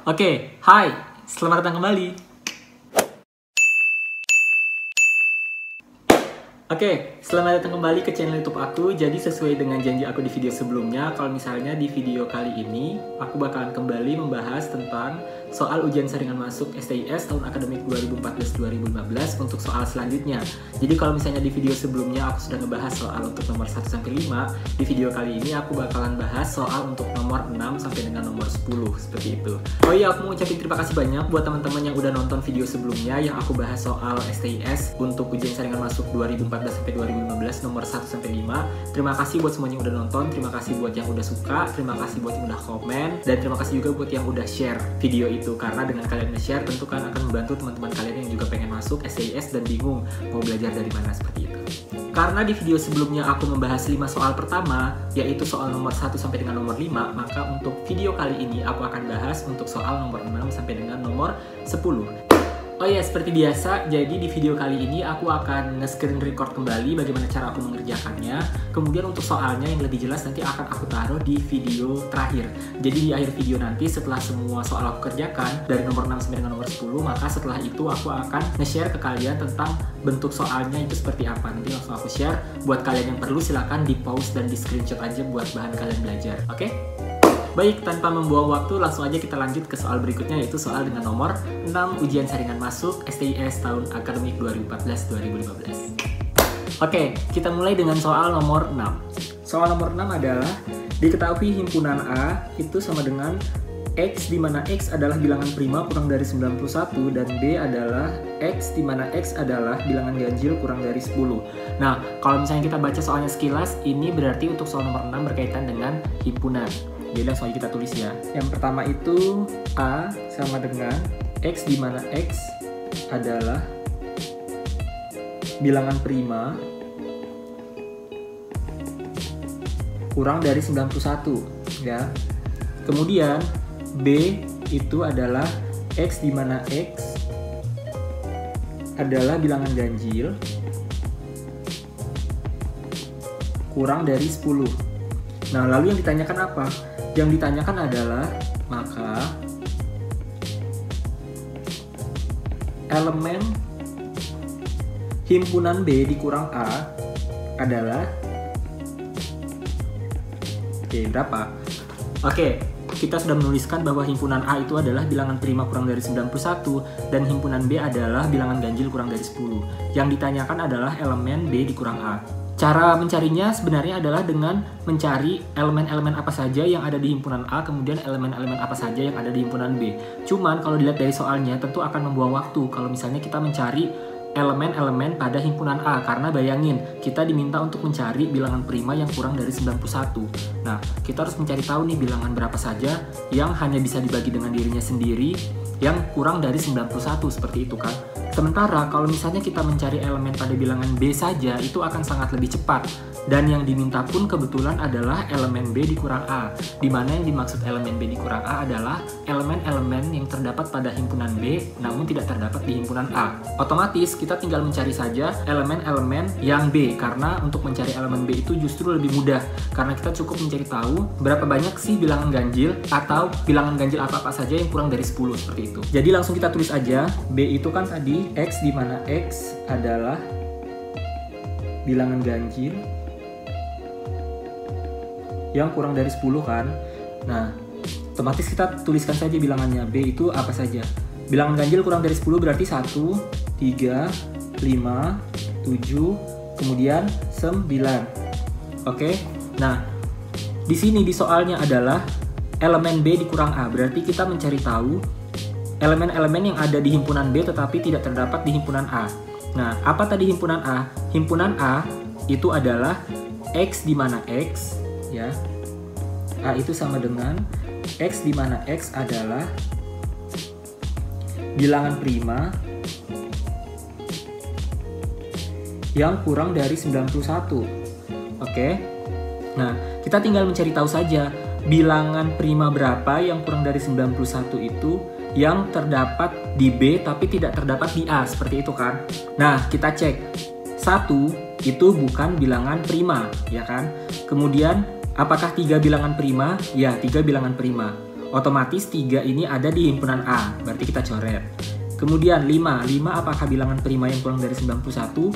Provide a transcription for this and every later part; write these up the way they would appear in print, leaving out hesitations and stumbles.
Oke, hai, selamat datang kembali. Oke, selamat datang kembali ke channel YouTube aku. Jadi sesuai dengan janji aku di video sebelumnya, kalau misalnya di video kali ini aku bakalan kembali membahas tentang soal ujian saringan masuk STIS tahun akademik 2014-2015 untuk soal selanjutnya. Jadi kalau misalnya di video sebelumnya aku sudah ngebahas soal untuk nomor 1-5, di video kali ini aku bakalan bahas soal untuk nomor 6 sampai dengan nomor 10, seperti itu. Oh iya, aku mau ucapin terima kasih banyak buat teman-teman yang udah nonton video sebelumnya yang aku bahas soal STIS untuk ujian saringan masuk 2014-2015 nomor 1-5. Terima kasih buat semuanya yang udah nonton, terima kasih buat yang udah suka, terima kasih buat yang udah komen, dan terima kasih juga buat yang udah share video itu. Karena dengan kalian nge-share tentu kan akan membantu teman-teman kalian yang juga pengen masuk STIS dan bingung mau belajar dari mana, seperti itu. Karena di video sebelumnya aku membahas 5 soal pertama, yaitu soal nomor 1 sampai dengan nomor 5, maka untuk video kali ini aku akan bahas untuk soal nomor 6 sampai dengan nomor 10. Oh ya, seperti biasa, jadi di video kali ini aku akan nge-screen record kembali bagaimana cara aku mengerjakannya. Kemudian untuk soalnya yang lebih jelas nanti akan aku taruh di video terakhir. Jadi di akhir video nanti setelah semua soal aku kerjakan dari nomor 6 sampai dengan nomor 10, maka setelah itu aku akan nge-share ke kalian tentang bentuk soalnya itu seperti apa. Nanti langsung aku share. Buat kalian yang perlu silahkan di pause dan di screenshot aja buat bahan kalian belajar. Oke? Baik, tanpa membuang waktu, langsung aja kita lanjut ke soal berikutnya, yaitu soal dengan nomor 6 ujian saringan masuk STIS tahun akademik 2014-2015. Oke, kita mulai dengan soal nomor 6. Soal nomor 6 adalah diketahui himpunan A itu sama dengan X, di mana X adalah bilangan prima kurang dari 91 dan B adalah X, di mana X adalah bilangan ganjil kurang dari 10. Nah, kalau misalnya kita baca soalnya sekilas, ini berarti untuk soal nomor 6 berkaitan dengan himpunan. Jadi langsung aja kita tulis ya. Yang pertama itu A sama dengan X, di mana X adalah bilangan prima kurang dari 91 ya. Kemudian B itu adalah X, di mana X adalah bilangan ganjil kurang dari 10. Nah, lalu yang ditanyakan apa? Yang ditanyakan adalah maka elemen himpunan B dikurang A adalah berapa? Oke, kita sudah menuliskan bahwa himpunan A itu adalah bilangan prima kurang dari 91 dan himpunan B adalah bilangan ganjil kurang dari 10. Yang ditanyakan adalah elemen B dikurang A. Cara mencarinya sebenarnya adalah dengan mencari elemen-elemen apa saja yang ada di himpunan A, kemudian elemen-elemen apa saja yang ada di himpunan B. Cuman kalau dilihat dari soalnya tentu akan membuang waktu kalau misalnya kita mencari elemen-elemen pada himpunan A, karena bayangin kita diminta untuk mencari bilangan prima yang kurang dari 91. Nah, kita harus mencari tahu nih bilangan berapa saja yang hanya bisa dibagi dengan dirinya sendiri yang kurang dari 91, seperti itu kan. Sementara kalau misalnya kita mencari elemen pada bilangan B saja, itu akan sangat lebih cepat. Dan yang diminta pun kebetulan adalah elemen B dikurang A, di mana yang dimaksud elemen B dikurang A adalah elemen-elemen yang terdapat pada himpunan B namun tidak terdapat di himpunan A. Otomatis kita tinggal mencari saja elemen-elemen yang B, karena untuk mencari elemen B itu justru lebih mudah, karena kita cukup mencari tahu berapa banyak sih bilangan ganjil atau bilangan ganjil apa-apa saja yang kurang dari 10, seperti itu. Jadi langsung kita tulis aja, B itu kan tadi X, di mana X adalah bilangan ganjil yang kurang dari 10 kan. Nah, otomatis kita tuliskan saja bilangannya. B itu apa saja? Bilangan ganjil kurang dari 10 berarti 1, 3, 5, 7, kemudian 9. Oke. Nah, di sini di soalnya adalah elemen B dikurang A. Berarti kita mencari tahu elemen-elemen yang ada di himpunan B tetapi tidak terdapat di himpunan A. Nah, apa tadi himpunan A? Himpunan A itu adalah X, di mana X ya, A itu sama dengan X, di mana X adalah bilangan prima yang kurang dari 91. Oke. Nah, kita tinggal mencari tahu saja bilangan prima berapa yang kurang dari 91 itu yang terdapat di B tapi tidak terdapat di A, seperti itu kan. Nah, kita cek. 1 itu bukan bilangan prima, ya kan? Kemudian apakah 3 bilangan prima? Ya, 3 bilangan prima. Otomatis 3 ini ada di himpunan A, berarti kita coret. Kemudian 5 apakah bilangan prima yang kurang dari 91?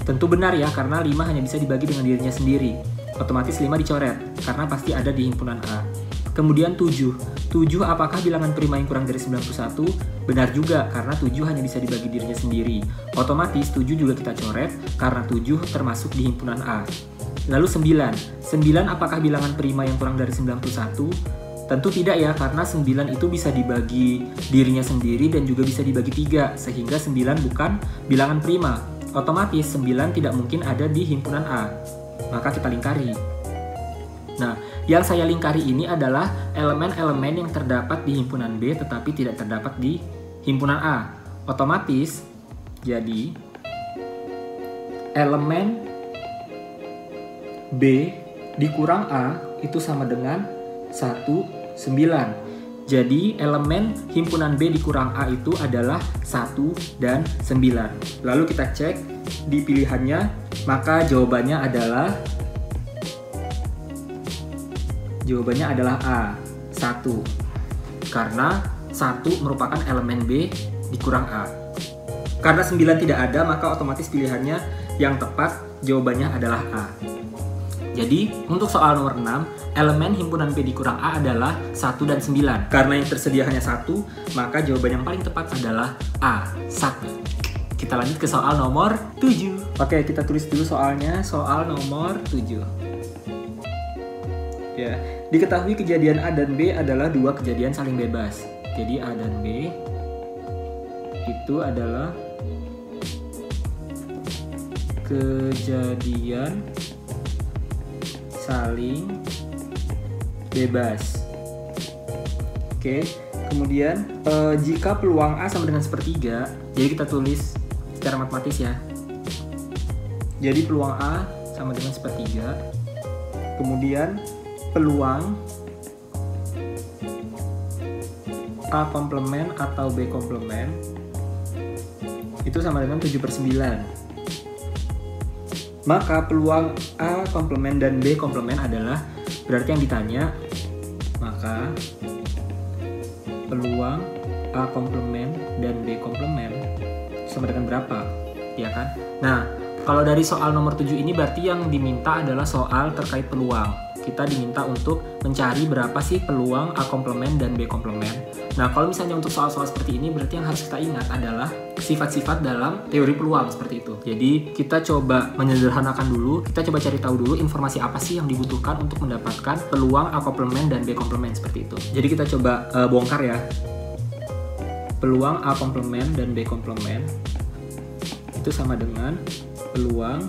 Tentu benar ya, karena 5 hanya bisa dibagi dengan dirinya sendiri. Otomatis 5 dicoret, karena pasti ada di himpunan A. Kemudian 7 apakah bilangan prima yang kurang dari 91? Benar juga, karena 7 hanya bisa dibagi dirinya sendiri. Otomatis 7 juga kita coret, karena 7 termasuk di himpunan A. Lalu 9 apakah bilangan prima yang kurang dari 91? Tentu tidak ya, karena 9 itu bisa dibagi dirinya sendiri dan juga bisa dibagi 3, sehingga 9 bukan bilangan prima. Otomatis 9 tidak mungkin ada di himpunan A, maka kita lingkari. Nah, yang saya lingkari ini adalah elemen-elemen yang terdapat di himpunan B tetapi tidak terdapat di himpunan A. Otomatis, jadi elemen B dikurang A itu sama dengan 1, 9. Jadi elemen himpunan B dikurang A itu adalah 1 dan 9. Lalu kita cek di pilihannya, maka jawabannya adalah A, 1. Karena 1 merupakan elemen B dikurang A. Karena 9 tidak ada, maka otomatis pilihannya yang tepat jawabannya adalah A. Jadi, untuk soal nomor 6, elemen himpunan B dikurang A adalah 1 dan 9. Karena yang tersedia hanya 1, maka jawaban yang paling tepat adalah A, 1. Kita lanjut ke soal nomor 7. Oke, kita tulis dulu soalnya, soal nomor 7. Ya, diketahui kejadian A dan B adalah dua kejadian saling bebas. Jadi A dan B itu adalah kejadian saling bebas. Oke, kemudian jika peluang A sama dengan sepertiga, jadi kita tulis secara matematis ya. Jadi peluang A sama dengan sepertiga. Kemudian peluang A komplement atau B komplement itu sama dengan 7/9. Maka peluang A komplement dan B komplement adalah, berarti yang ditanya, maka peluang A komplement dan B komplement sama dengan berapa, ya kan? Nah, kalau dari soal nomor 7 ini berarti yang diminta adalah soal terkait peluang. Kita diminta untuk mencari berapa sih peluang A komplement dan B komplement. Nah, kalau misalnya untuk soal-soal seperti ini, berarti yang harus kita ingat adalah sifat-sifat dalam teori peluang seperti itu. Jadi, kita coba menyederhanakan dulu, kita coba cari tahu dulu informasi apa sih yang dibutuhkan untuk mendapatkan peluang A komplement dan B komplement seperti itu. Jadi, kita coba bongkar ya. Peluang A komplement dan B komplement itu sama dengan peluang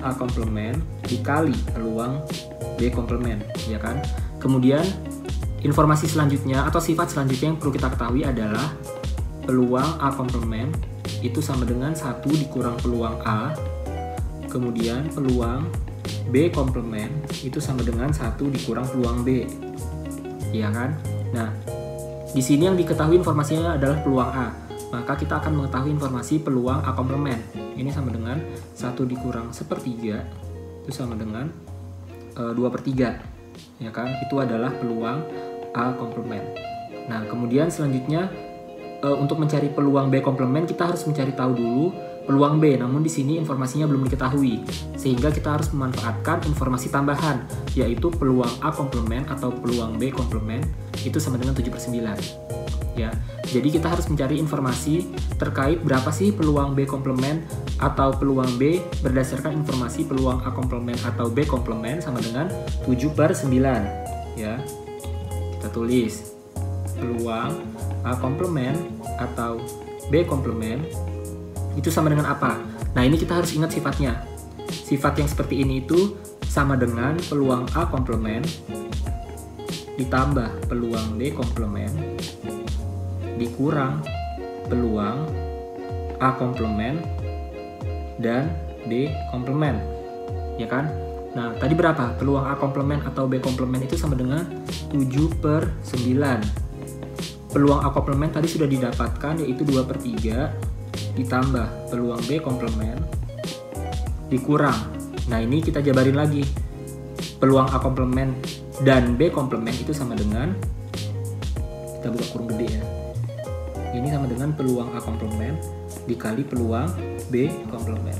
A komplement dikali peluang B komplement, ya kan? Kemudian informasi selanjutnya atau sifat selanjutnya yang perlu kita ketahui adalah peluang A komplement itu sama dengan 1 dikurang peluang A. Kemudian peluang B komplement itu sama dengan 1 dikurang peluang B, ya kan? Nah, di sini yang diketahui informasinya adalah peluang A. Maka kita akan mengetahui informasi peluang A komplement. Ini sama dengan 1 dikurang sepertiga itu sama dengan 2/3, ya kan? Itu adalah peluang A komplement. Nah, kemudian selanjutnya untuk mencari peluang B komplement kita harus mencari tahu dulu peluang B, namun di sini informasinya belum diketahui, sehingga kita harus memanfaatkan informasi tambahan, yaitu peluang A komplement atau peluang B komplement itu sama dengan 7/9. Ya, jadi kita harus mencari informasi terkait berapa sih peluang B komplement atau peluang B berdasarkan informasi peluang A komplement atau B komplement sama dengan 7/9. Ya, kita tulis peluang A komplement atau B komplement itu sama dengan apa? Nah, ini kita harus ingat sifatnya. Sifat yang seperti ini itu sama dengan peluang A komplement ditambah peluang B komplement dikurang peluang A komplement dan B komplement, ya kan? Nah, tadi berapa? Peluang A komplement atau B komplement itu sama dengan 7/9. Peluang A komplement tadi sudah didapatkan, yaitu 2/3 ditambah peluang B komplement dikurang. Nah, ini kita jabarin lagi. Peluang A komplement dan B komplement itu sama dengan kita buka kurung gede ya. Ini sama dengan peluang A komplement dikali peluang B komplement.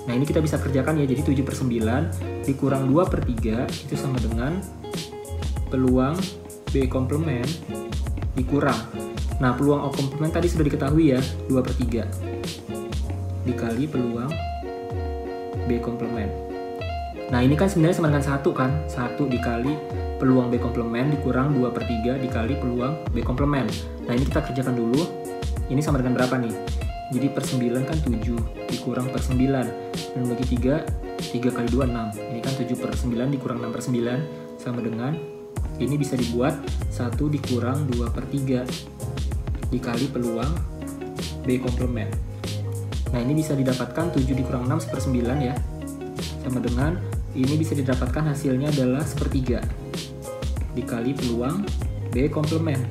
Nah ini kita bisa kerjakan ya, jadi 7/9 dikurang 2/3 itu sama dengan peluang B komplement dikurang. Nah peluang A komplement tadi sudah diketahui ya, 2/3 dikali peluang B komplement. Nah ini kan sebenarnya sama dengan 1 kan, 1 dikali peluang B komplement dikurang 2/3 dikali peluang B komplement. Nah ini kita kerjakan dulu, ini sama dengan berapa nih? Jadi per 9 kan 7 dikurang per 9 dan bagi 3 kali 2 6. Ini kan 7/9 dikurang 6/9 sama dengan, ini bisa dibuat 1 dikurang 2/3 dikali peluang B komplement. Nah ini bisa didapatkan 7 dikurang 6 1/9 ya, sama dengan ini bisa didapatkan hasilnya adalah 1/3 dikali peluang B komplement.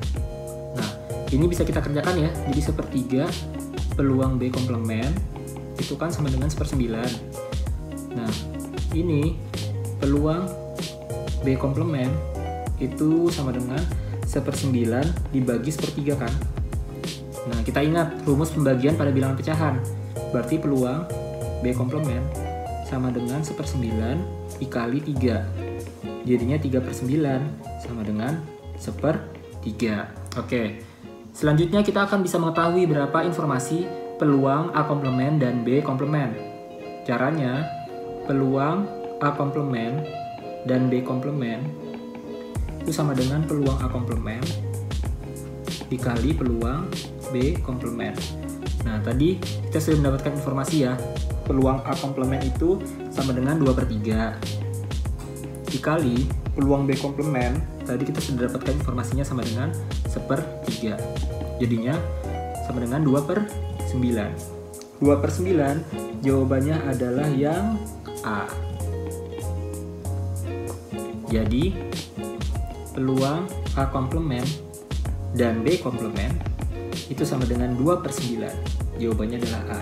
Nah ini bisa kita kerjakan ya, jadi 1/3 peluang B komplement itu kan sama dengan 1/9. Nah ini peluang B komplement itu sama dengan 1/9 dibagi 1/3 kan. Nah kita ingat rumus pembagian pada bilangan pecahan, berarti peluang B komplement sama dengan 1/9 dikali 3, jadinya 3/9 sama dengan 1/3. Oke, selanjutnya kita akan bisa mengetahui berapa informasi peluang A komplement dan B komplement. Caranya, peluang A komplement dan B komplement itu sama dengan peluang A komplement dikali peluang B komplement. Nah tadi kita sudah mendapatkan informasi ya, peluang A komplement itu sama dengan 2/3 dikali peluang B komplement, tadi kita sudah dapatkan informasinya sama dengan 1/3, jadinya sama dengan 2/9. 2/9 jawabannya adalah yang A. Jadi peluang A komplement dan B komplement itu sama dengan 2/9. Jawabannya adalah A.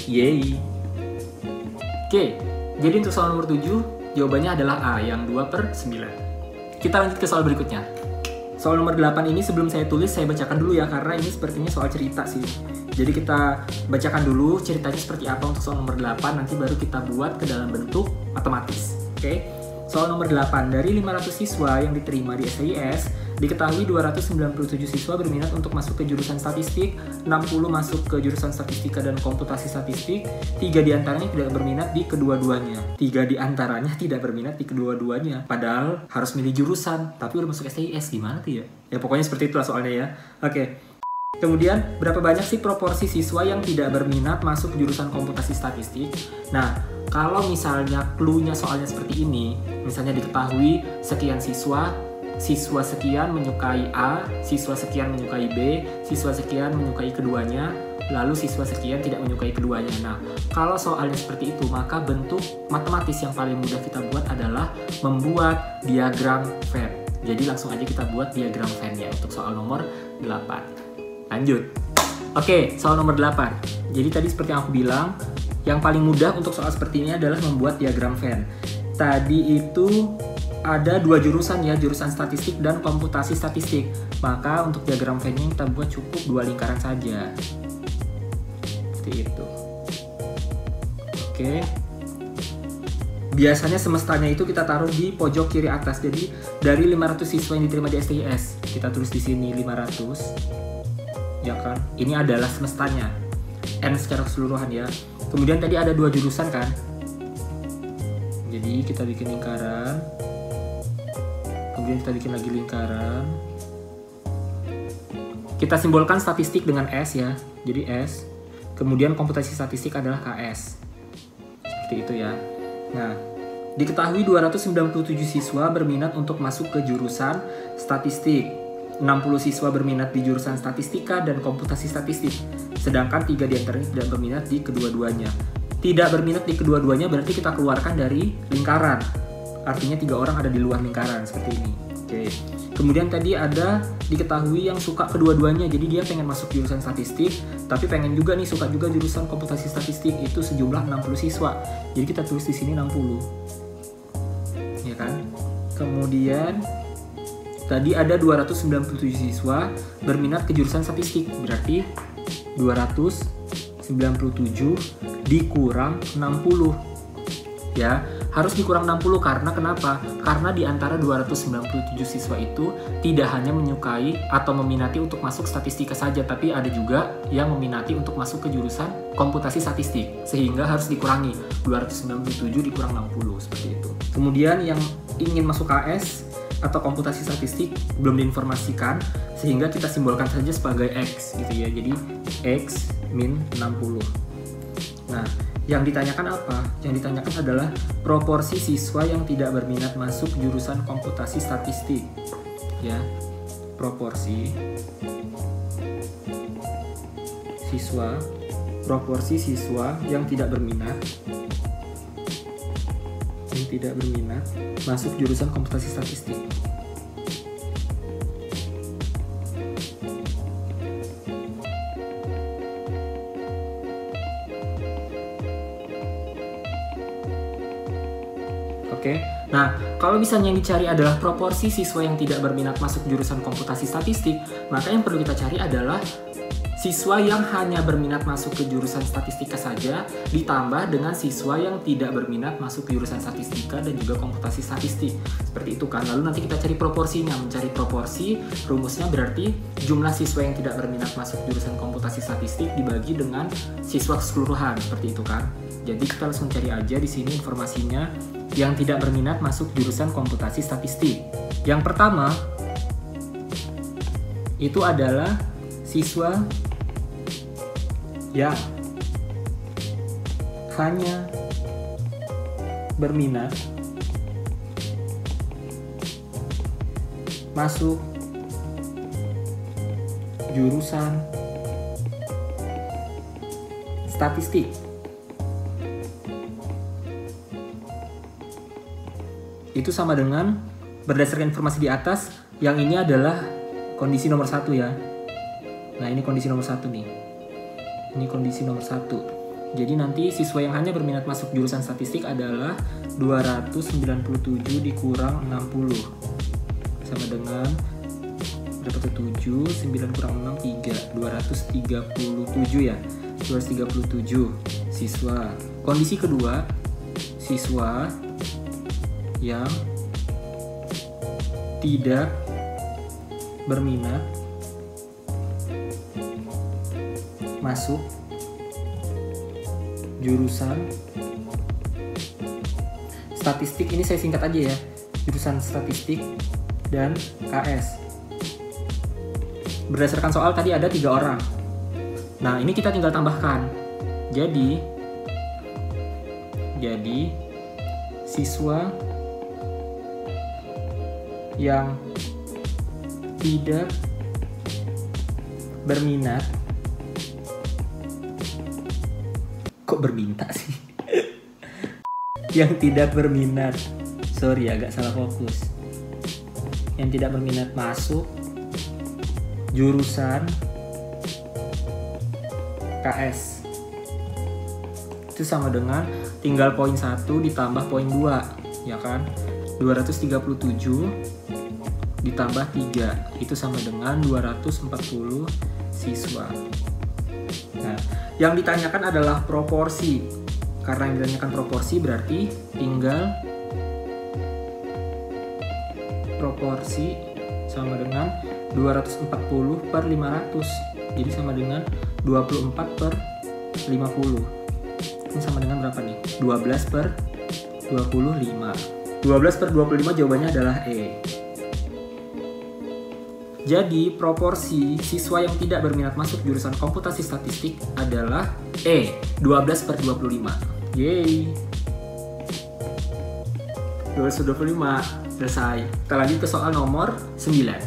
Yeay. Oke, jadi untuk soal nomor 7 jawabannya adalah A yang 2/9. Kita lanjut ke soal berikutnya. Soal nomor 8 ini sebelum saya tulis saya bacakan dulu ya, karena ini sepertinya soal cerita sih. Jadi kita bacakan dulu ceritanya seperti apa untuk soal nomor 8, nanti baru kita buat ke dalam bentuk matematis. Oke. Soal nomor 8, dari 500 siswa yang diterima di STIS, diketahui 297 siswa berminat untuk masuk ke jurusan statistik, 60 masuk ke jurusan statistika dan komputasi statistik, 3 diantaranya tidak berminat di kedua-duanya. 3 diantaranya tidak berminat di kedua-duanya. Padahal harus milih jurusan, tapi udah masuk STIS, gimana tuh ya? Ya pokoknya seperti itulah soalnya ya. Oke. Kemudian, berapa banyak sih proporsi siswa yang tidak berminat masuk jurusan komputasi statistik? Nah, kalau misalnya clue-nya soalnya seperti ini, misalnya diketahui sekian siswa sekian menyukai A, siswa sekian menyukai B, siswa sekian menyukai keduanya, lalu siswa sekian tidak menyukai keduanya. Nah, kalau soalnya seperti itu, maka bentuk matematis yang paling mudah kita buat adalah membuat diagram Venn. Jadi langsung aja kita buat diagram Venn-nya untuk soal nomor 8. Lanjut. Oke, soal nomor 8. Jadi tadi seperti yang aku bilang, yang paling mudah untuk soal seperti ini adalah membuat diagram Venn. Tadi itu ada 2 jurusan ya, jurusan statistik dan komputasi statistik. Maka untuk diagram Venn-nya kita buat cukup 2 lingkaran saja. Seperti itu. Oke. Biasanya semestanya itu kita taruh di pojok kiri atas. Jadi dari 500 siswa yang diterima di STIS, kita tulis di sini 500. Ya kan? Ini adalah semestanya. N secara keseluruhan ya. Kemudian tadi ada 2 jurusan kan? Jadi kita bikin lingkaran. Kemudian kita bikin lagi lingkaran. Kita simbolkan statistik dengan S ya. Jadi S. Kemudian komputasi statistik adalah KS. Seperti itu ya. Nah, diketahui 297 siswa berminat untuk masuk ke jurusan statistik. 60 siswa berminat di jurusan statistika dan komputasi statistik, sedangkan 3 diantaranya tidak berminat di kedua-duanya. Tidak berminat di kedua-duanya berarti kita keluarkan dari lingkaran. Artinya 3 orang ada di luar lingkaran, seperti ini. Oke. Kemudian tadi ada diketahui yang suka kedua-duanya, jadi dia pengen masuk jurusan statistik, tapi pengen juga nih suka juga jurusan komputasi statistik, itu sejumlah 60 siswa. Jadi kita tulis di sini 60. Ya kan? Kemudian tadi ada 297 siswa berminat ke jurusan statistik. Berarti 297 dikurang 60. Ya, harus dikurang 60 karena kenapa? Karena di antara 297 siswa itu tidak hanya menyukai atau meminati untuk masuk statistika saja, tapi ada juga yang meminati untuk masuk ke jurusan komputasi statistik. Sehingga harus dikurangi 297 dikurang 60 seperti itu. Kemudian yang ingin masuk KS atau komputasi statistik belum diinformasikan, sehingga kita simbolkan saja sebagai X gitu ya. Jadi X min 60. Nah, yang ditanyakan apa? Yang ditanyakan adalah proporsi siswa yang tidak berminat masuk jurusan komputasi statistik. Ya, proporsi siswa yang tidak berminat masuk jurusan komputasi statistik. Oke. Nah, kalau misalnya yang dicari adalah proporsi siswa yang tidak berminat masuk jurusan komputasi statistik, maka yang perlu kita cari adalah siswa yang hanya berminat masuk ke jurusan statistika saja ditambah dengan siswa yang tidak berminat masuk ke jurusan statistika dan juga komputasi statistik. Seperti itu kan. Lalu nanti kita cari proporsinya. Mencari proporsi, rumusnya berarti jumlah siswa yang tidak berminat masuk jurusan komputasi statistik dibagi dengan siswa keseluruhan. Seperti itu kan. Jadi kita langsung cari aja di sini informasinya. Yang tidak berminat masuk jurusan komputasi statistik. Yang pertama itu adalah siswa yang hanya berminat masuk jurusan statistik. Itu sama dengan berdasarkan informasi di atas, yang ini adalah kondisi nomor 1 ya. Nah, ini kondisi nomor 1 nih. Ini kondisi nomor 1. Jadi nanti siswa yang hanya berminat masuk jurusan statistik adalah 297 dikurang 60. Sama dengan berapa tuh? 7, 9 kurang 6, 3. 237 ya. 237 siswa. Kondisi kedua, siswa yang tidak berminat masuk jurusan statistik. Ini saya singkat aja ya, jurusan statistik dan KS. Berdasarkan soal tadi ada 3 orang. Nah, ini kita tinggal tambahkan. Jadi siswa yang tidak berminat, kok berminta sih? Yang tidak berminat, sorry agak salah fokus. Yang tidak berminat masuk jurusan KS. Itu sama dengan tinggal poin 1 ditambah poin 2, ya kan? 237 ditambah 3, itu sama dengan 240 siswa. Nah, yang ditanyakan adalah proporsi. Karena yang ditanyakan proporsi berarti tinggal proporsi sama dengan 240 per 500. Jadi sama dengan 24 per 50. Ini sama dengan berapa nih? 12 per 25. 12 per 25 jawabannya adalah E. Jadi proporsi siswa yang tidak berminat masuk jurusan komputasi statistik adalah E, 12 per 25. Yeay. 12 per 25, selesai. Kita lanjut ke soal nomor 9.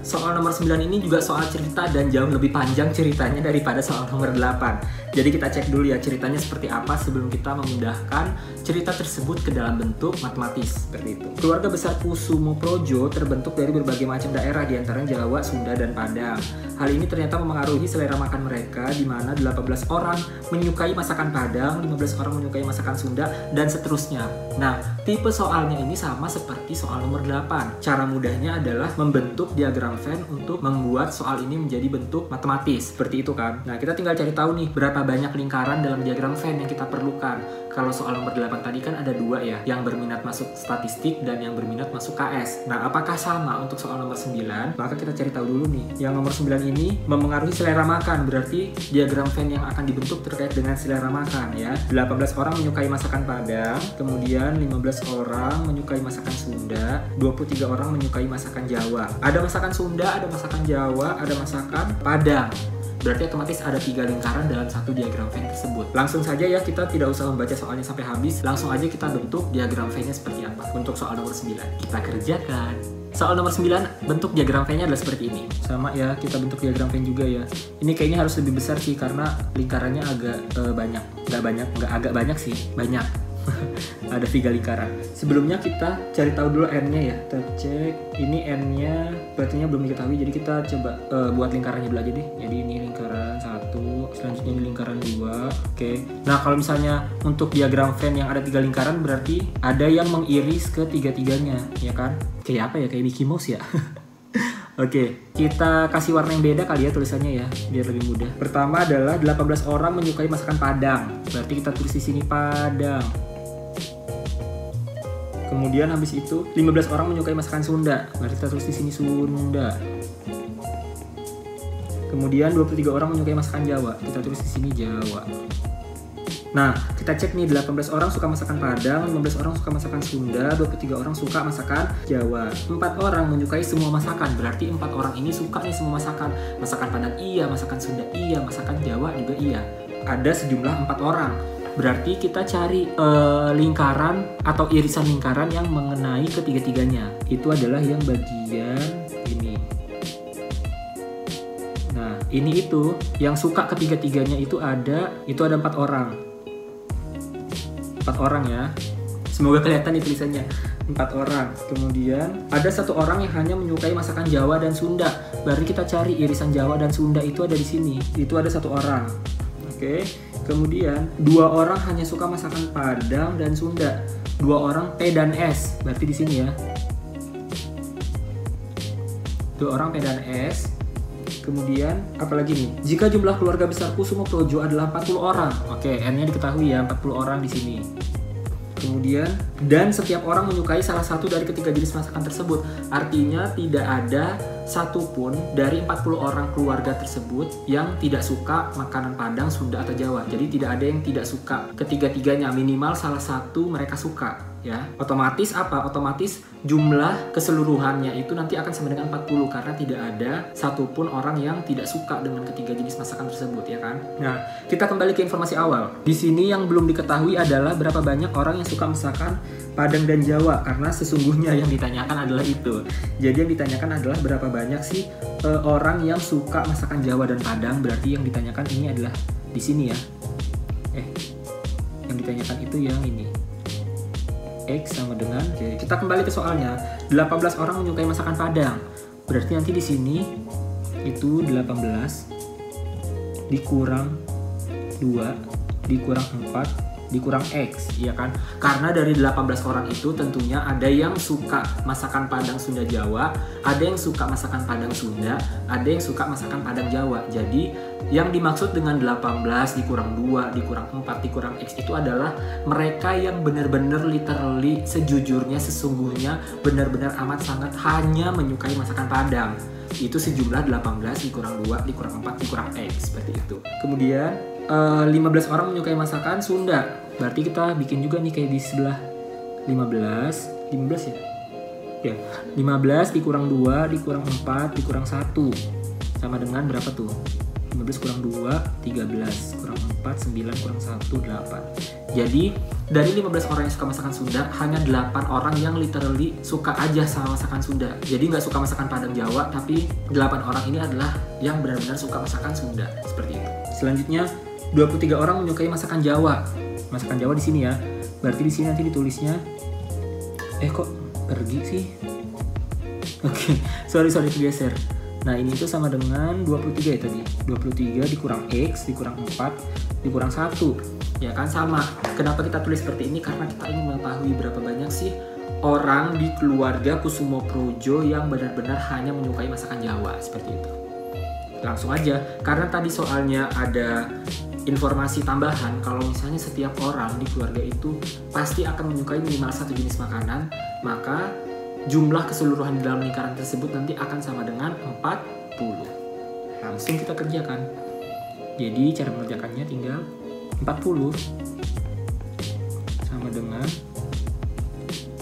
Soal nomor 9 ini juga soal cerita dan jauh lebih panjang ceritanya daripada soal nomor 8. Jadi kita cek dulu ya ceritanya seperti apa sebelum kita memindahkan cerita tersebut ke dalam bentuk matematis seperti itu. Keluarga besar Kusumo Projo terbentuk dari berbagai macam daerah di antara Jawa, Sunda, dan Padang. Hal ini ternyata memengaruhi selera makan mereka di mana 18 orang menyukai masakan Padang, 15 orang menyukai masakan Sunda, dan seterusnya. Nah, tipe soalnya ini sama seperti soal nomor 8. Cara mudahnya adalah membentuk diagram Venn untuk membuat soal ini menjadi bentuk matematis. Seperti itu kan. Nah, kita tinggal cari tahu nih berapa banyak lingkaran dalam diagram Venn yang kita perlukan. Kalau soal nomor 8 tadi kan ada 2 ya, yang berminat masuk statistik dan yang berminat masuk KS. Nah, apakah sama untuk soal nomor 9? Maka kita cari tahu dulu nih. Yang nomor 9 ini memengaruhi selera makan, berarti diagram Venn yang akan dibentuk terkait dengan selera makan ya. 18 orang menyukai masakan Padang, kemudian 15 orang menyukai masakan Sunda, 23 orang menyukai masakan Jawa. Ada masakan Sunda, ada masakan Jawa, ada masakan Padang. Berarti otomatis ada 3 lingkaran dalam satu diagram Venn tersebut. Langsung saja ya, kita tidak usah membaca soalnya sampai habis. Langsung aja kita bentuk diagram Venn-nya seperti apa. Untuk soal nomor 9, kita kerjakan. Soal nomor 9, bentuk diagram Venn-nya adalah seperti ini. Sama ya, kita bentuk diagram Venn juga ya. Ini kayaknya harus lebih besar sih, karena lingkarannya agak banyak. Nggak agak banyak sih, banyak. Ada 3 lingkaran. Sebelumnya kita cari tahu dulu n-nya ya. Kita cek ini n-nya berarti belum diketahui, jadi kita coba buat lingkarannya dulu aja deh. Jadi ini lingkaran 1, selanjutnya ini lingkaran 2. Oke. Nah, kalau misalnya untuk diagram Venn yang ada 3 lingkaran berarti ada yang mengiris ke tiga-tiganya, ya kan? Kayak apa ya? Kayak Mickey Mouse ya. Oke, kita kasih warna yang beda kali ya tulisannya ya, biar lebih mudah. Pertama adalah 18 orang menyukai masakan Padang. Berarti kita tulis di sini Padang. Kemudian habis itu 15 orang menyukai masakan Sunda. Berarti kita tulis di sini Sunda. Kemudian 23 orang menyukai masakan Jawa. Kita tulis di sini Jawa. Nah, kita cek nih 18 orang suka masakan Padang, 15 orang suka masakan Sunda, 23 orang suka masakan Jawa. 4 orang menyukai semua masakan. Berarti 4 orang ini suka nih semua masakan. Masakan Padang iya, masakan Sunda iya, masakan Jawa juga iya. Ada sejumlah 4 orang. Berarti kita cari lingkaran atau irisan lingkaran yang mengenai ketiga-tiganya. Itu adalah yang bagian ini. Nah, ini itu yang suka ketiga-tiganya itu ada 4 orang. 4 orang ya. Semoga kelihatan nih tulisannya. 4 orang. Kemudian ada 1 orang yang hanya menyukai masakan Jawa dan Sunda. Berarti kita cari irisan Jawa dan Sunda itu ada di sini. Itu ada 1 orang. Oke. Kemudian 2 orang hanya suka masakan Padang dan Sunda. 2 orang P dan S. Berarti di sini ya. 2 orang P dan S. Kemudian apalagi nih? Jika jumlah keluarga besar Kusumo Projo adalah 40 orang. Oke, N-nya diketahui ya, 40 orang di sini. Kemudian, dan setiap orang menyukai salah satu dari ketiga jenis masakan tersebut. Artinya tidak ada satupun dari 40 orang keluarga tersebut yang tidak suka makanan Padang, Sunda, atau Jawa. Jadi tidak ada yang tidak suka. Ketiga-tiganya minimal salah satu mereka suka. Ya, otomatis apa? Otomatis jumlah keseluruhannya itu nanti akan sama dengan 40 karena tidak ada satupun orang yang tidak suka dengan ketiga jenis masakan tersebut, ya kan? Nah, kita kembali ke informasi awal. Di sini yang belum diketahui adalah berapa banyak orang yang suka masakan Padang dan Jawa karena sesungguhnya yang ditanyakan adalah itu. Jadi yang ditanyakan adalah berapa banyak sih orang yang suka masakan Jawa dan Padang. Berarti yang ditanyakan ini adalah di sini ya. Yang ditanyakan itu yang ini. X sama dengan J. Kita kembali ke soalnya. 18 orang menyukai masakan Padang. Berarti nanti di sini itu 18 dikurang 2 dikurang 4 dikurang X, iya kan? Karena dari 18 orang itu tentunya ada yang suka masakan Padang Sunda Jawa, ada yang suka masakan Padang Sunda, ada yang suka masakan Padang Jawa. Jadi yang dimaksud dengan 18 dikurang 2 dikurang 4 dikurang X itu adalah mereka yang benar-benar literally sejujurnya sesungguhnya benar-benar amat sangat hanya menyukai masakan Padang. Itu sejumlah 18 dikurang 2 dikurang 4 dikurang X, seperti itu. Kemudian 15 orang menyukai masakan Sunda. Berarti kita bikin juga nih kayak di sebelah 15 ya? Ya, 15 dikurang 2 dikurang 4 dikurang 1 sama dengan berapa tuh? 15 kurang 2, 13 kurang 4, 9 kurang 1, 8. Jadi dari 15 orang yang suka masakan Sunda, hanya 8 orang yang literally suka aja sama masakan Sunda. Jadi nggak suka masakan Padang Jawa, tapi 8 orang ini adalah yang benar-benar suka masakan Sunda. Seperti itu. Selanjutnya 23 orang menyukai masakan Jawa. Masakan Jawa di sini ya. Berarti di sini nanti ditulisnya kok pergi sih? Oke, sorry kegeser. Nah, ini itu sama dengan 23 ya tadi. 23 dikurang X, dikurang 4, dikurang 1. Ya kan, sama. Kenapa kita tulis seperti ini? Karena kita ingin mengetahui berapa banyak sih orang di keluarga Kusumo Projo yang benar-benar hanya menyukai masakan Jawa. Seperti itu. Langsung aja. Karena tadi soalnya ada informasi tambahan, kalau misalnya setiap orang di keluarga itu pasti akan menyukai minimal satu jenis makanan, maka jumlah keseluruhan di dalam lingkaran tersebut nanti akan sama dengan 40. Langsung kita kerjakan. Jadi cara mengerjakannya tinggal 40 sama dengan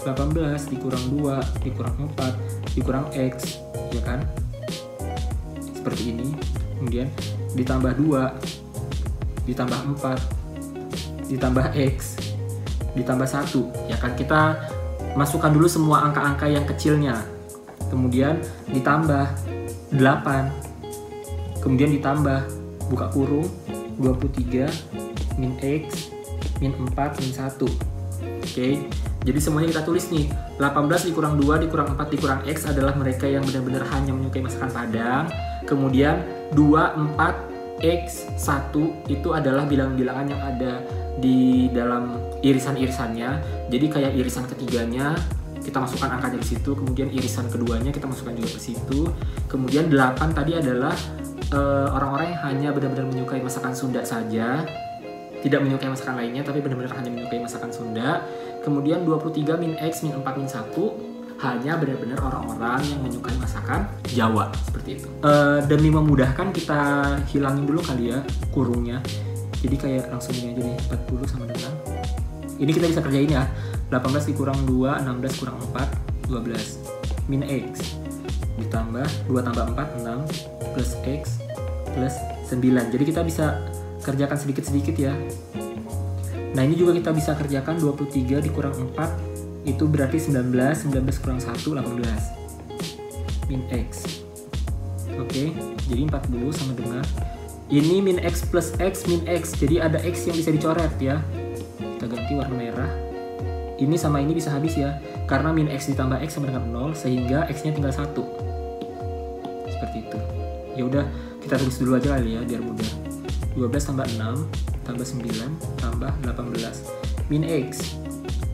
18 dikurang 2 dikurang 4 dikurang X, ya kan? Seperti ini. Kemudian ditambah 2 ditambah 4 ditambah X ditambah 1, ya kan? Kita masukkan dulu semua angka-angka yang kecilnya, kemudian ditambah 8, kemudian ditambah buka kurung 23 min X min 4 min 1. Oke, jadi semuanya kita tulis nih. 18 dikurang 2 dikurang 4 dikurang X adalah mereka yang benar-benar hanya menyukai masakan Padang. Kemudian 2, 4, X, 1 itu adalah bilangan-bilangan yang ada di dalam irisan-irisannya. Jadi kayak irisan ketiganya kita masukkan angkanya di situ, kemudian irisan keduanya kita masukkan juga ke situ. Kemudian 8 tadi adalah orang-orang yang hanya benar-benar menyukai masakan Sunda saja, tidak menyukai masakan lainnya, tapi benar-benar hanya menyukai masakan Sunda. Kemudian 23 min X min 4 min 1 hanya benar-benar orang-orang yang menyukai masakan Jawa, seperti itu. Demi memudahkan kita hilangin dulu kali ya kurungnya. Jadi kayak langsung ini aja nih, 40 sama dengan ini kita bisa kerjain ya. 18 dikurang 2, 16 kurang 4, 12 min X ditambah 2 tambah 4, 6 plus X plus 9. Jadi kita bisa kerjakan sedikit-sedikit ya. Nah, ini juga kita bisa kerjakan 23 dikurang 4 itu berarti 19 kurang 1, 18 min X. Oke, jadi 40 sama dengan ini min X plus X min X. Jadi ada X yang bisa dicoret ya. Kita ganti warna merah. Ini sama ini bisa habis ya, karena min X ditambah X sama dengan 0, sehingga X nya tinggal 1. Seperti itu. Ya udah, kita tulis dulu aja kali ya biar mudah. 12 tambah 6 tambah 9 tambah 18 min X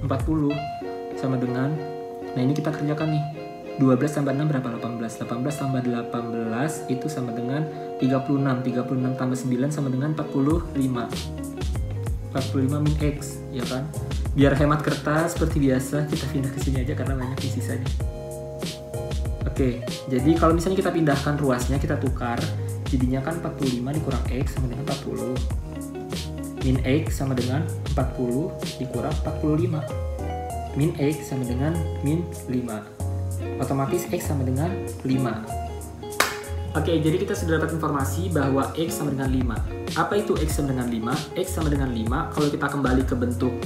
40 sama dengan, nah ini kita kerjakan nih, 12 tambah 6 berapa? 18 tambah 18 itu sama dengan 36 tambah 9 sama dengan 45 min X, ya kan? Biar hemat kertas seperti biasa kita pindah ke sini aja karena banyak di sisanya. Oke, jadi kalau misalnya kita pindahkan ruasnya, kita tukar, jadinya kan 45 dikurang X sama dengan 40 min X sama dengan 40 dikurang 45 min X sama dengan min 5. Otomatis X sama dengan 5. Oke, jadi kita sudah dapat informasi bahwa X sama dengan 5. Apa itu X sama dengan 5? X sama dengan 5, kalau kita kembali ke bentuk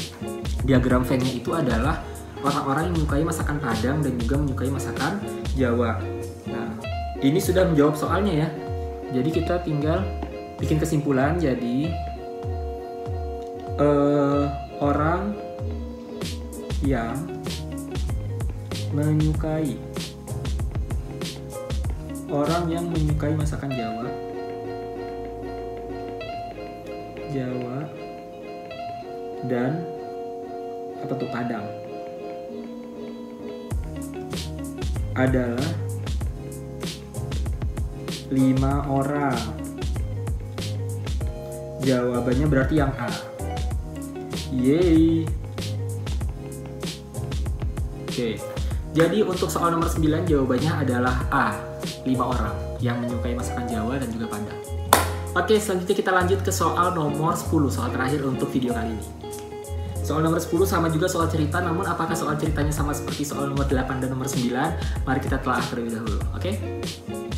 diagram Venn-nya itu adalah orang-orang yang menyukai masakan Padang dan juga menyukai masakan Jawa. Nah, ini sudah menjawab soalnya ya. Jadi kita tinggal bikin kesimpulan, jadi orang yang menyukai masakan Jawa dan apa tuh Padang adalah 5 orang. Jawabannya berarti yang A. Yeay. Oke, jadi untuk soal nomor 9 jawabannya adalah A, 5 orang yang menyukai masakan Jawa dan juga Padang. Oke, selanjutnya kita lanjut ke soal nomor 10, soal terakhir untuk video kali ini. Soal nomor 10 sama juga soal cerita, namun apakah soal ceritanya sama seperti soal nomor 8 dan nomor 9? Mari kita telah terlebih dahulu, oke?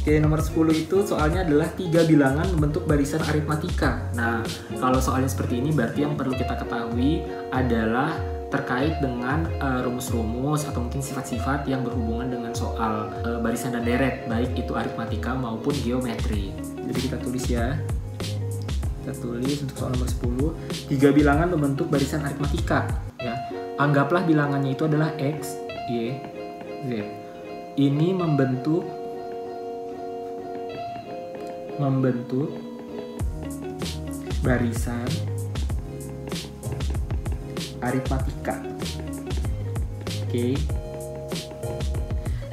Oke, nomor 10 itu soalnya adalah 3 bilangan membentuk barisan aritmatika. Nah, kalau soalnya seperti ini berarti yang perlu kita ketahui adalah terkait dengan rumus-rumus atau mungkin sifat-sifat yang berhubungan dengan soal barisan dan deret, baik itu aritmatika maupun geometri. Jadi kita tulis ya. Kita tulis untuk soal nomor 10, 3 bilangan membentuk barisan aritmatika ya. Anggaplah bilangannya itu adalah X, Y, Z. Ini membentuk barisan aritmatika. Oke.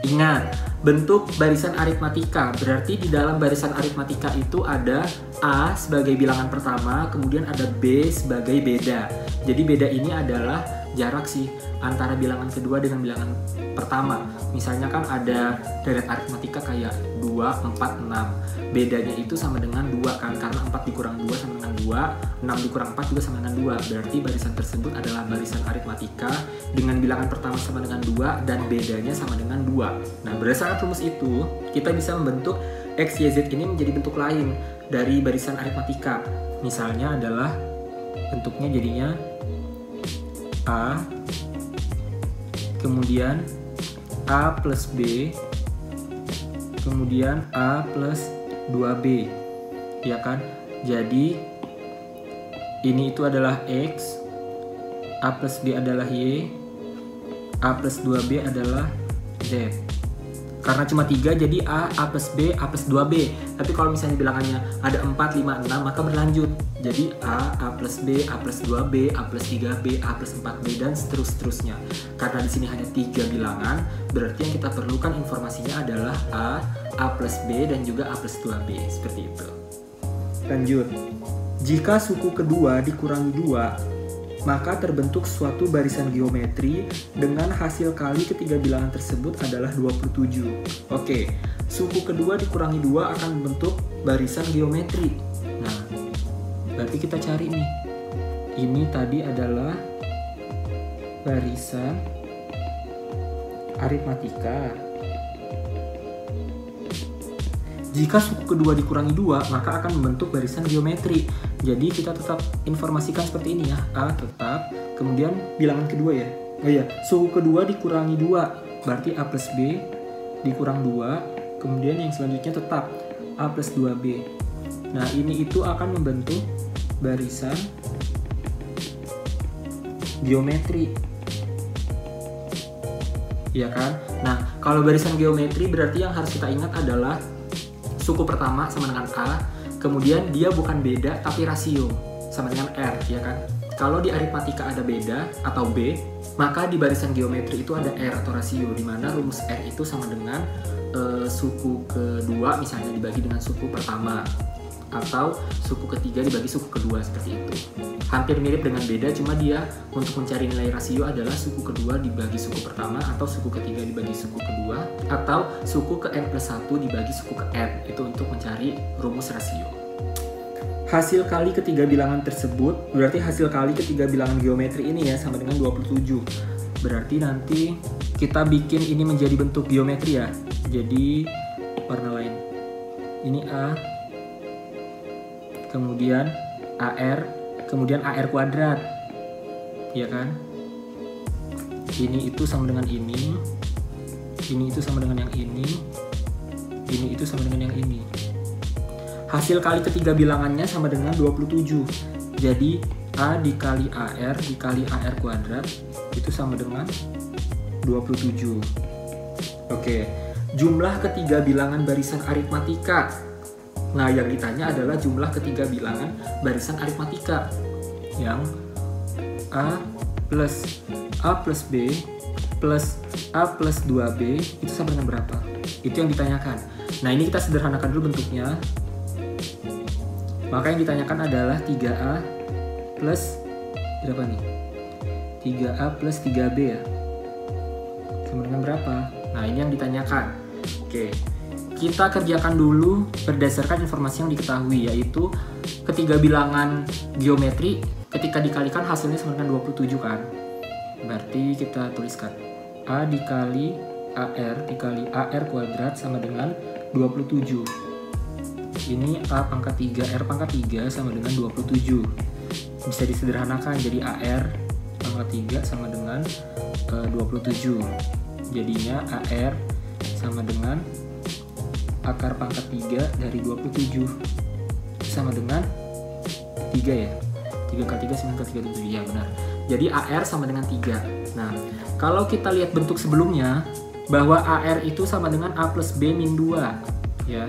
Ingat, bentuk barisan aritmatika berarti di dalam barisan aritmatika itu ada A sebagai bilangan pertama, kemudian ada B sebagai beda. Jadi beda ini adalah jarak sih antara bilangan kedua dengan bilangan pertama. Misalnya kan ada deret aritmatika kayak 2, 4, 6. Bedanya itu sama dengan 2 kan, karena 4 dikurang 2 sama dengan 2, 6 dikurang 4 juga sama dengan 2. Berarti barisan tersebut adalah barisan aritmatika dengan bilangan pertama sama dengan 2 dan bedanya sama dengan 2. Nah, berdasarkan rumus itu, kita bisa membentuk X, Y, Z ini menjadi bentuk lain dari barisan aritmatika. Misalnya adalah bentuknya jadinya A, kemudian A plus B, kemudian A plus 2B, ya kan? Jadi ini itu adalah X, A plus B adalah Y, A plus 2B adalah Z. Karena cuma 3 jadi A plus B, A plus 2B. Tapi kalau misalnya bilangannya ada 4, 5, 6 maka berlanjut. Jadi A plus B, A plus 2B, A plus 3B, A plus 4B dan seterusnya. Karena di sini hanya 3 bilangan, berarti yang kita perlukan informasinya adalah A plus B dan juga A plus 2B. Seperti itu. Lanjut. Jika suku kedua dikurangi 2, maka terbentuk suatu barisan geometri dengan hasil kali ketiga bilangan tersebut adalah 27. Oke, suku kedua dikurangi 2 akan membentuk barisan geometri. Nah, berarti kita cari nih. Ini tadi adalah barisan aritmatika. Jika suku kedua dikurangi 2, maka akan membentuk barisan geometri. Jadi kita tetap informasikan seperti ini ya. A tetap, kemudian bilangan kedua ya. Oh iya, suku kedua dikurangi 2, berarti A plus B dikurang 2, kemudian yang selanjutnya tetap A plus 2B. Nah, ini itu akan membentuk barisan geometri. Ya kan? Nah, kalau barisan geometri berarti yang harus kita ingat adalah suku pertama sama dengan A, kemudian dia bukan beda tapi rasio sama dengan R, ya kan? Kalau di aritmatika ada beda atau B, maka di barisan geometri itu ada R atau rasio, di mana rumus R itu sama dengan suku kedua misalnya dibagi dengan suku pertama, atau suku ketiga dibagi suku kedua, seperti itu. Hampir mirip dengan beda, cuma dia untuk mencari nilai rasio adalah suku kedua dibagi suku pertama, atau suku ketiga dibagi suku kedua, atau suku ke N plus 1 dibagi suku ke N. Itu untuk mencari rumus rasio. Hasil kali ketiga bilangan tersebut, berarti hasil kali ketiga bilangan geometri ini ya sama dengan 27. Berarti nanti kita bikin ini menjadi bentuk geometri ya. Jadi warna lain. Ini A, kemudian AR, kemudian AR kuadrat, ya kan? Ini itu sama dengan ini itu sama dengan yang ini itu sama dengan yang ini. Hasil kali ketiga bilangannya sama dengan 27. Jadi A dikali AR dikali AR kuadrat itu sama dengan 27. Oke, jumlah ketiga bilangan barisan aritmatika. Nah, yang ditanya adalah jumlah ketiga bilangan barisan aritmatika yang A plus B plus A plus 2B itu sama dengan berapa? Itu yang ditanyakan. Nah, ini kita sederhanakan dulu bentuknya. Maka yang ditanyakan adalah 3A plus berapa nih? 3A plus 3B ya? Sama dengan berapa? Nah, ini yang ditanyakan. Oke. Kita kerjakan dulu berdasarkan informasi yang diketahui, yaitu ketiga bilangan geometri ketika dikalikan hasilnya sama dengan 27 kan. Berarti kita tuliskan A dikali AR dikali AR kuadrat sama dengan 27. Ini A pangkat 3 R pangkat 3 sama dengan 27. Bisa disederhanakan jadi AR pangkat 3 sama dengan 27. Jadinya AR sama dengan akar pangkat 3 dari 27 sama dengan 3 ya. 3 kali 3 9 kali 3 7, ya benar. Jadi AR sama dengan 3. Nah, kalau kita lihat bentuk sebelumnya, bahwa AR itu sama dengan A plus B min 2 ya.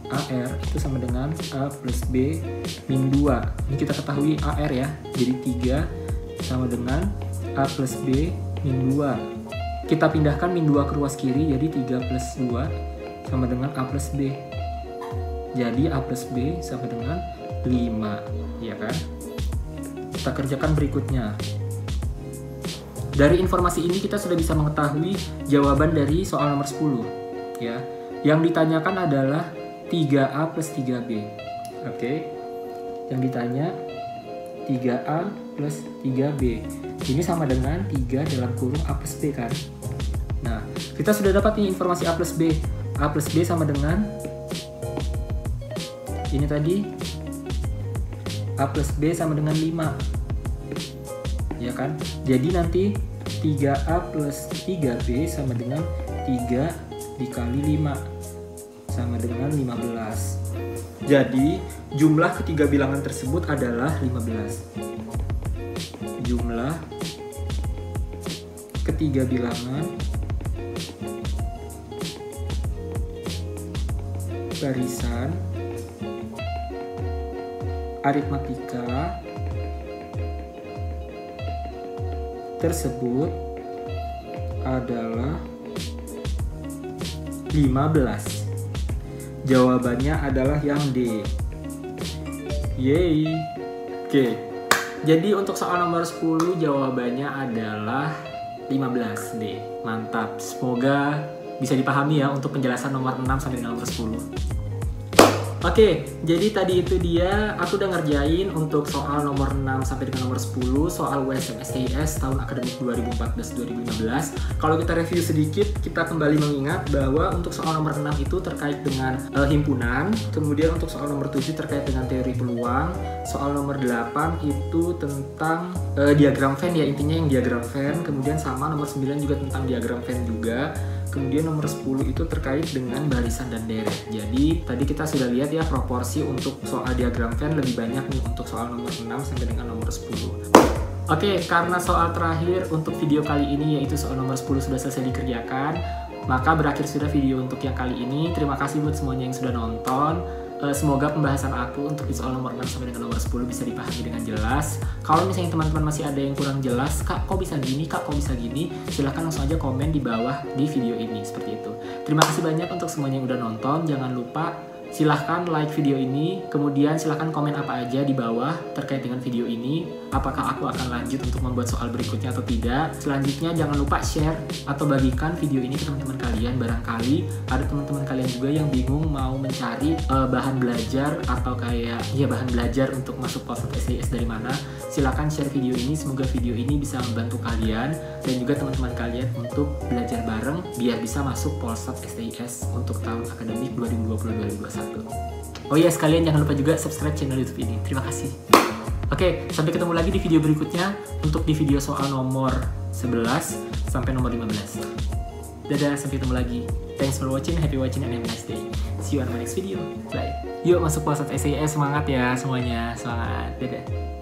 AR itu sama dengan A plus B min 2. Ini kita ketahui AR ya. Jadi 3 sama dengan A plus B min 2. Kita pindahkan min 2 ke ruas kiri, jadi 3 plus 2 sama dengan A plus B. Jadi A plus B sama dengan 5, ya kan? Kita kerjakan berikutnya. Dari informasi ini kita sudah bisa mengetahui jawaban dari soal nomor 10 ya. Yang ditanyakan adalah 3A plus 3B. Oke. Yang ditanya 3A plus 3B. Ini sama dengan 3 dalam kurung A plus B kan. Nah, kita sudah dapat nih informasi A plus B. A plus B sama dengan ini tadi, A plus B sama dengan 5 ya kan. Jadi nanti 3A plus 3B sama dengan 3 dikali 5 sama dengan 15. Jadi jumlah ketiga bilangan tersebut adalah 15. Jumlah ketiga bilangan barisan aritmatika tersebut adalah 15. Jawabannya adalah yang D. Yeay. Oke. Jadi untuk soal nomor 10 jawabannya adalah 15 D. Mantap. Semoga bisa dipahami ya untuk penjelasan nomor 6 sampai dengan nomor 10. Oke, jadi tadi itu dia aku udah ngerjain untuk soal nomor 6 sampai dengan nomor 10 soal USM STIS tahun akademik 2014-2015. Kalau kita review sedikit, kita kembali mengingat bahwa untuk soal nomor 6 itu terkait dengan himpunan, kemudian untuk soal nomor 7 terkait dengan teori peluang, soal nomor 8 itu tentang diagram Venn ya, intinya yang diagram Venn, kemudian sama nomor 9 juga tentang diagram Venn juga. Kemudian nomor 10 itu terkait dengan barisan dan deret. Jadi tadi kita sudah lihat ya proporsi untuk soal diagram Venn lebih banyak nih untuk soal nomor 6 sampai dengan nomor 10. Oke, karena soal terakhir untuk video kali ini yaitu soal nomor 10 sudah selesai dikerjakan, maka berakhir sudah video untuk yang kali ini. Terima kasih buat semuanya yang sudah nonton. Semoga pembahasan aku untuk di soal nomor 6 sampai dengan nomor 10 bisa dipahami dengan jelas. Kalau misalnya teman-teman masih ada yang kurang jelas, Kak kok bisa gini, Kak kok bisa gini, silahkan langsung aja komen di bawah di video ini, seperti itu. Terima kasih banyak untuk semuanya yang udah nonton. Jangan lupa silahkan like video ini, kemudian silahkan komen apa aja di bawah terkait dengan video ini. Apakah aku akan lanjut untuk membuat soal berikutnya atau tidak. Selanjutnya jangan lupa share atau bagikan video ini ke teman-teman kalian. Barangkali ada teman-teman kalian juga yang bingung mau mencari bahan belajar atau kayak ya bahan belajar untuk masuk Polsat STIS dari mana. Silahkan share video ini, semoga video ini bisa membantu kalian dan juga teman-teman kalian untuk belajar bareng biar bisa masuk Polsat STIS untuk tahun akademik 2020-2021. Oh iya, sekalian jangan lupa juga subscribe channel YouTube ini. Terima kasih. Oke, sampai ketemu lagi di video berikutnya untuk di video soal nomor 11 sampai nomor 15. Dadah, sampai ketemu lagi. Thanks for watching, happy watching and have a nice day. See you on my next video. Bye. Yuk masuk Polsat STIS, semangat ya semuanya. Semangat. Dadah.